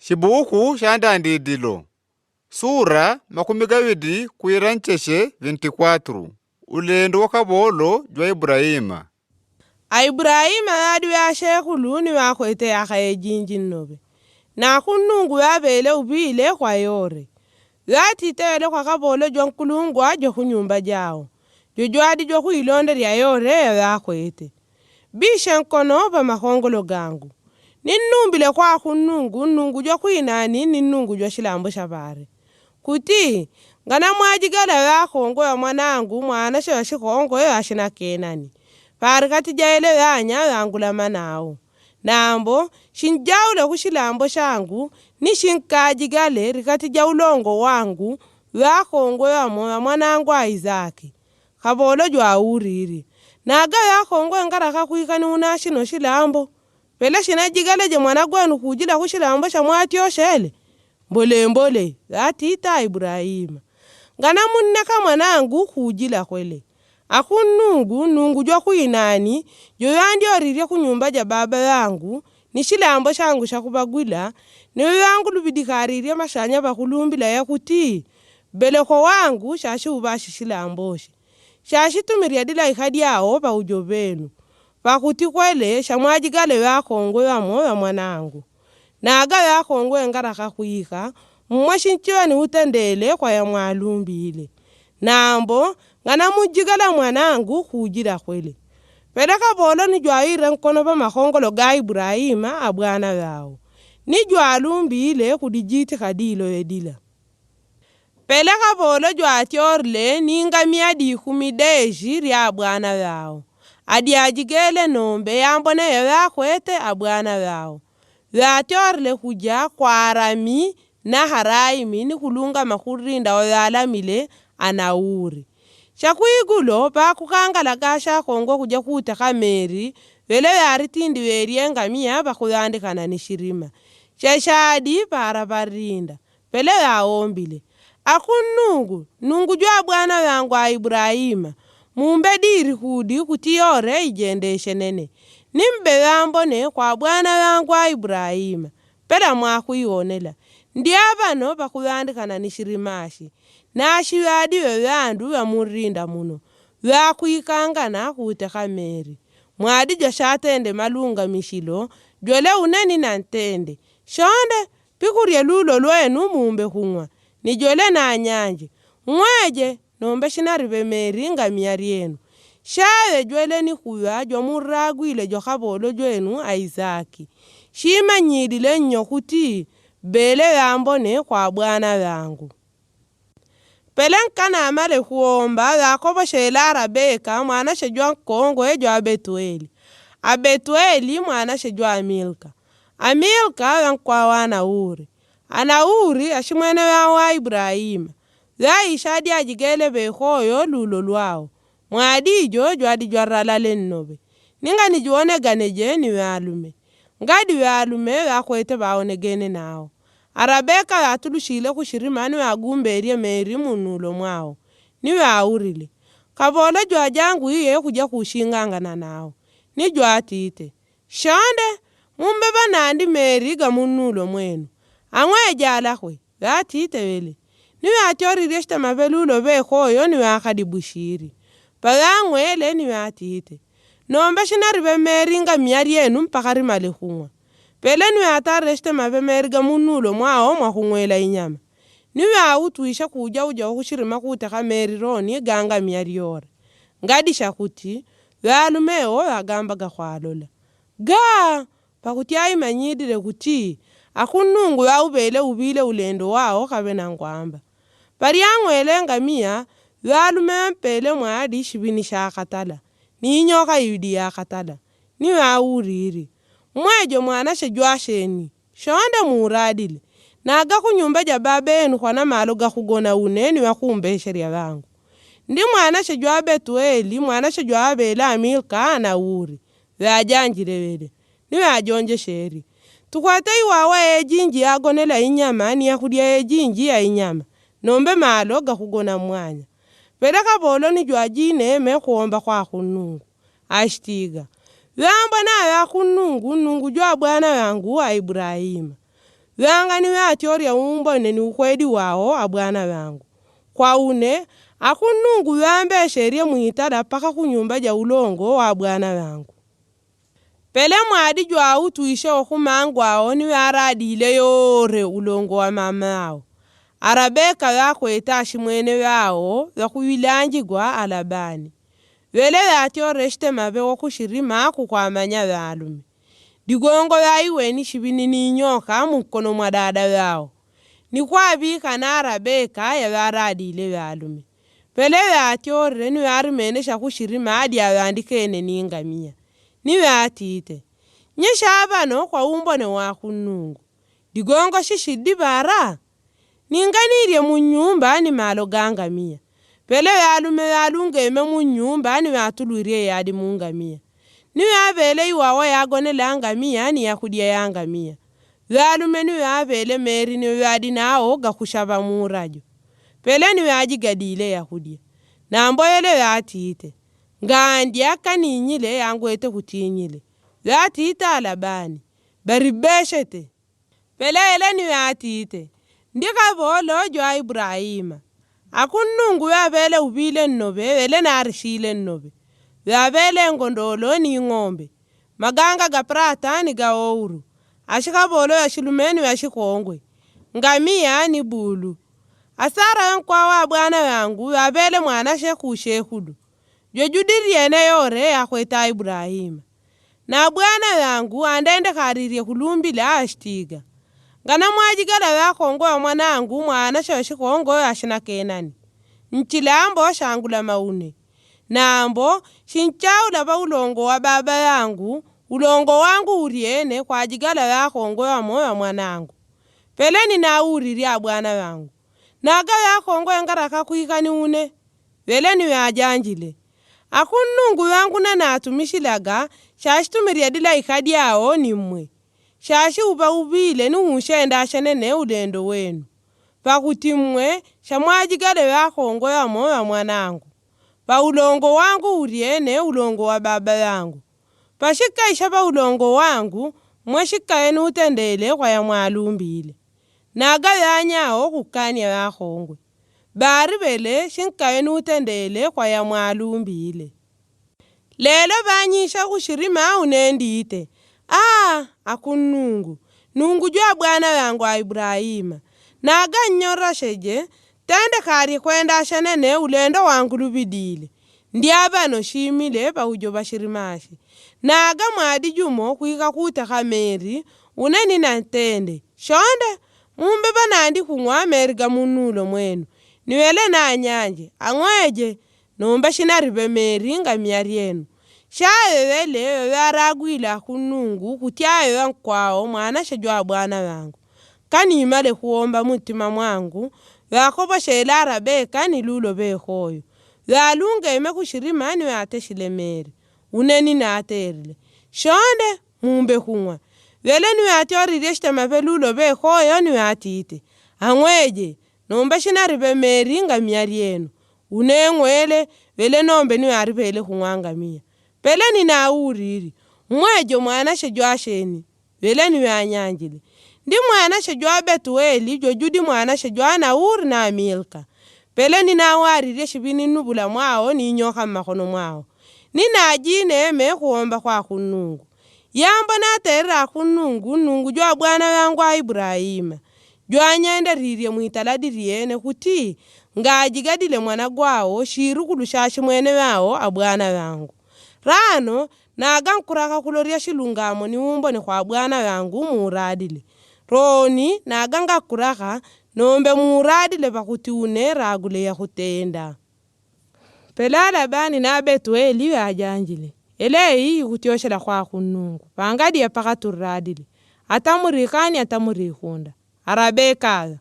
Xibuku xa Ndandidilo Sura makumi gavidi kuirancheshe 24 Ulendo wa kabolo jwa Ibrahima. Ibrahima yadi ya shekulu ni wakwete ya kaye jinji nobe. Na kunungu ya bele ubile kwa yore. Yati tele kwa kabolo jwa nkulungwa jwa kunyumba jao. Jojwadi jwa kuilonde ya yore ya kwete. Bisha nkono pa makongolo gangu. Ninumbile kwa kunungu nungu jwa kuinani ninungu jwa shilambo shabare. Kuti ngana mwajigala ya kongo ya mwanangu mwana shawashi kongo ya ashina kenani. Parikati jaele yanya yangula manao. Nambo shinjaule kushilambo shangu ni shinkajigale rikati jaulongo wangu ya kongo ya mwanangu wa Izaki. Kabolo jwa uriri. Naga ya kongo ngaraka kuikani unashino shilambo. Pela shinajigale je mwana gwanu kujila kushilambo shamwati yoshele. Mbole atita Ibrahima. Ngana munneka mwanangu kujila kwele. Nungu jwa kuinani yoyandi oririe kunyumba ja baba yangu nishilambo shangu shakubagwila niyo yangu lubidikaririe mashanya bakulumbila ya kuti beleko wangu shashi ubashi shilamboshi shashi tumiria dila ikadi yao pa ujobenu pakuti kwele shamwajigale ya kongo ya moyo mwanangu naga ya kongo ngaraka kuika mwashinchiwa ni utendele kwa ya mwalumbile nambo ngana mujigala mwanangu kujira kwele. Pedaka bolo ni jwaire nkono pa makongolo ga Ibrahima abwana yao. Ni jwalumbile kudijiti kadilo edila. Pelaka bolo jwatiorle ni ngamia di kumideji ri abwana yao. Adi ajigele nombe yambone ya kwete abwana yao. Jwatiorle kuja kwa arami na haraimi ni kulunga makurinda oyalamile anauri. Shakuigulo pa kukangala gasha kongo kuja kutaka Meri vele yari tindi werie ngamia bakuyandikana ni shirima shashadi para barinda vele yaombile nungu jwa bwana yangu wa Ibrahima mumbe diri hudi kutiyore ijendeshe nene nimbe yambone kwa bwana yangu wa Ibrahima pela mwakuionela ndi abano bakuyandikana ni shirimashi nashi yadi yandu ya murinda muno ya kuikangana kuteka Meri mwadi jashatende malunga mishilo jole uneni na ntende shonde pikurie lulo lwenu mumbe kunwa ni jole na nyanje mweje nombe shinaribe Meri ngamia yenu shawe jole ni kuya jo muragwile jo kabolo jwenu Isaki shima nyidile nyokuti bele yambone kwa bwana yangu. Pelenkana amale kuomba Yakobo shela Rabeka mwana shejwa kongo ejwa Betueli. Abetueli mwana shejwa Amilka yankwa wana uri. Ana uri ashimwene wa Ibrahima. Ishadi ajigele behoyo lulo lwao. Mwadijo jwadi jwaralale nnobe. Ninga nijuone ganeje ni walume. Ngadi walume yakwete baonegene nao. Arabeka yatulushile kushirimani wagumberie Meri munulo mwao. Niwe aurile. Kabole jwa jangu iye kuja kushingangana nao. Ni jwa atite. Shande, mumbeba nandi Meri ga munulo mwenu. Angwe alakwe, atite wele. Niwe atioririe shita mabelulo bekoyo niwe akadibushiri. Pagangwe ele niwe atite. Nombe shinaribe Meri nga miari yenu mpakari malehunga. Pele niwe atareste Meri ga munulo mwao mwakungwela inyama. Niwe autuisha kuja uja kushirima kuteka Meri roni ganga miari yore. Ngadi shakuti, walumeo agamba gakwalola. Pakuti manyidile kuti, nungu ya ubele ubile ulendo wao kabena ngwamba. Pariangwele ngamia, walumeo mpele mwadi shibini shakatala. Ni nyoka yudi ya katala. Niwe auriri. Mwejo mwana shejwa sheni. Shonde muradile. Naga kunyumba ja babenu kwa na malo ga kugona uneni wa kumbe sheria wangu. Ndi mwana shejwa Betueli, mwana shejwa Abela Amilka na uri. Wajanjire wele. Niwe ajonje sheri. Tukwata iwawa ejinji agonela inyama ni ya kudia ejinji ya inyama. Nombe malo ga kugona mwanya. Peleka bolo ni jwa jine me kuomba kwa kunungu. Ashtiga. Yamba na ya nungu jwa bwana yangu wa Ibrahima. Wanga ni atyoria umbone ni ukwedi wao abwana wangu. Kwa une akunungu wambe sheria muhitada paka kunyumba ja ulongo wa abwana wangu. Pele mwadi jwa tuishe okumangu ao ni waradi ile yore ulongo wa mama ao. Arabeka wako etashi mwene wao wakuwilanjigwa alabani. Wele watyore mabe wakushirima kukwamanya walume. Digongo yaiwe ni shibini ni nyoka mkono mwa dada wao. Ni kwa bika na Arabeka ya waradi ile walume. Pele watyore ni warimenesha kushirima adi ya wandikene ni ngamia. Ni watite. Nyesha abano kwa umbone wakunungu. Digongo shishidi bara. Ninganirie munyumba ni malo gangamia. Pele walume walungeme munyumba ni watulurie yadi mungamia. Ni wabele iwawa yagone langamia ni yakudia yangamia. Walume ni wabele meri ni wadi nao gakushaba murajo. Pele ni wajigadile yakudia. Na amboyele watite. Ngandia kaninyile yanguete kutinyile. Watite alabani. Baribeshete. Pele ele ni watite. Ndika bolo jwa Ibrahima. Akunungu wabele ubile nnobe, wele narishile nnobe. Wabele ngondolo ni ngombe. Maganga gaprata ni gaouru. Ashika bolo ya shilumeni wa shikongwe. Ngamia ni bulu. Asara nkwa wa bwana wangu wabele mwana shekudu. Jojudiri ene yore ya kweta Ibrahima. Na bwana wangu andende karirie kulumbila ashtiga. Ngana mwajigala wakongo wa mwanangu mwana shoshikongo ashina Kenani. Nchilambo shangula maune. Nambo shinchaula ba ulongo wa baba yangu, ulongo wangu uriene kwa ajigala wakongo wa moyo mwanangu. Peleni na uriri ya bwana wangu. Naga wakongo engaraka kuikani une. Veleni wajanjile. Akunungu wangu na natumishilaga shashitumiria dila ikadi yao ni mwe. Shashi uba ubile ni unshenda ashenene ulendo wenu. Pakutimwe shamwajigale wakongo ya moyo mwanangu. Pa ulongo wangu uriene ulongo wa baba yangu. Pashika ishaba ulongo wangu mweshika enu utendele kwa ya mwalumbile. Naga yanyao kukania wakongwe. Bari bele shinka enu utendele kwa ya mwalumbile. Lelo banyisha kushirima unendite. Akunungu. Nungu jwa bwana wangu wa Ibrahima. Naga nyora sheje. Tende kari kwenda ashenene ulendo wangu lubidile. Ndiaba no shimile pa ujo bashirimashi. Naga mwadi jumo kuika kutaka meri. Uneni na tende. Shonde. Mumbeba nandi kungwa meriga munulo mwenu. Niwele na nyanje. Angweje. Nomba shinaribe meri nga miari yenu. Shawe wele waraguila kunungu kutiawe wankwao mwana shajua bwana wangu. Kani imale kuomba mutima mwangu. Wakoba shela Arabeka ni lulo behoyo. Walunga ime kushirima ni wateshile meri. Uneni na aterile. Shonde mumbe kungwa. Wele ni watiori reshte mape lulo behoyo ni watite. Angweje. Nomba shinaribe meri nga miari yenu. Unengwele wele nombe ni waribele kungwanga mia. Pele ni na uriri. Mwejo mwana shejwa sheni. Wele ni wanyanjile. Ndi mwana shejwa betueli. Jojudi mwana shejwa na uri na milka. Pele ni na wariri shibini nubula mwao ni nyoka makono mwao. Ni na ajine me kuomba kwa kunungu. Yamba na terra kunungu nungu jwa bwana wangu wa Ibrahima. Jwa nyende ririe muhitaladi riene kuti. Ngajigadile mwana gwao shiru kulushashi mwene wao abwana wangu. Rano naga nkuraka kuloria shilungamo ni umbone kwa bwana wangu muradile. Roni naga ngakuraka nombe muradile pakuti une ragule ya kutenda. Pelala bani na betueli wajanjile. Elei kutioshela kwa kunungu. Pangadi ya pakaturadile. Atamurikani atamurikunda. Arabeka.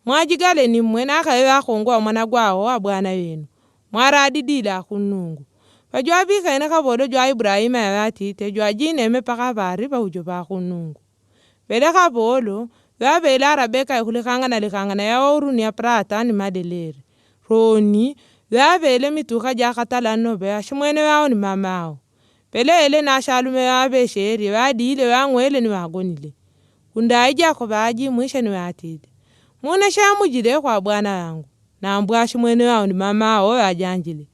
Mwajigale ni mwena kaewa kongwa mwana gwao abwana wenu. Mwaradidila kunungu. Pajwa bika ina kabodo jwa Ibrahima ya watite jwa jine mepaka bari pa ujo pa kunungu. Pele kabolo, wabele Arabeka ya kulikangana ya oru ni ya prata ni madeleri. Roni, wabele mituka jakatala nobe ya shimwene wao ni mamao. Pele ele na shalume wabe sheri, wadile wangwele ni wagonile. kundai Jakobo aji mwisha ni watide. Muna shamujile kwa bwana wangu. Na mbwashi mwene wao ni mama wao ajanjile.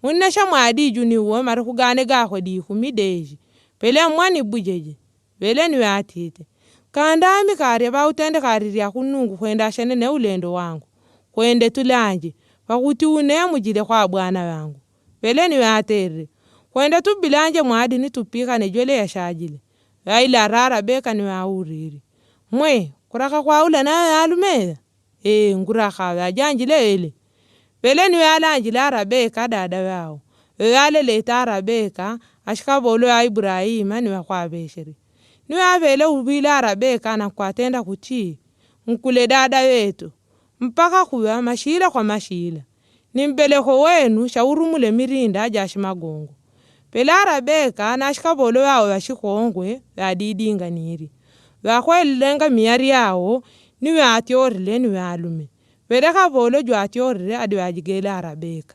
Muna shamwadi juni uwe marukugane gako di kumideji. Pele mwani bujeji. Pele ni watide. Kandami kari ba utende kari ya kunungu kwenda shane ne ulendo wangu. Kwende tulanje. Pakuti une mujile kwa bwana wangu. Pele ni watere. Kwende tubilanje mwadi ni tupika ne jwele ya shajile. Waila rara beka ni wauriri. Mwe, kuraka kwa ula na alumeza. Nguraka wajanjile ele. Pele ni walanjile arabeka dada wao. Wale leta arabeka ashikabolo ya Ibrahima ni wakwa beshiri. Ni wavele ubila arabeka na kwa tenda kuchi. Mkule dada wetu. Mpaka kuwa mashila kwa mashila. Ni mbeleko wenu shaurumule mirinda jashi magongo. Pele arabeka na ashikabolo wao washikongwe wadidinga niri. Wakwelilenga miyari yao ni watiorile ni walume. Pele kabolo jwa atiorile adi wajigele arabeka.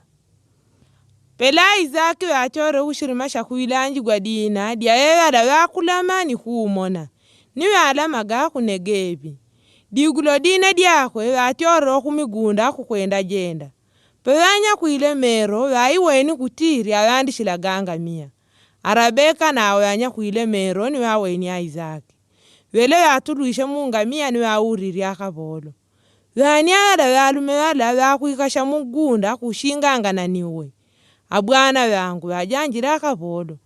Pele Isaki watiore ushirima shakuilanji gwa dina dia yewala wakulama ni kuumona. Ni walama gaku negebi. Digulo dina diakwe watiore okumigunda kukwenda jenda. Pewanya kuile mero waiweni kutiri awandishila ganga mia. Arabeka na awanya kuile mero ni waweni ya Isaki. Wele yatuluishe mungamia ni wauriri akabolo. Wanyala walume wala wakuikasha mugunda kushinganga na niwe. Abwana wangu wajanjira akabolo.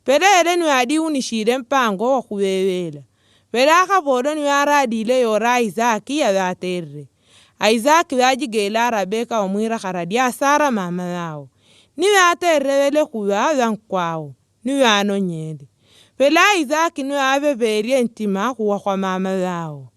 Pele ele ni wadi unishire mpango wa kuwewela. Pele akabolo ni waradile yora Isaki ya watere. Isaki wajigela arabeka omwira karadia Sara mama wao. Ni watere wele kuwa wankwao. Ni wanonyele. Pele Isaki ni wabeberie ntima kuwa kwa mama wao.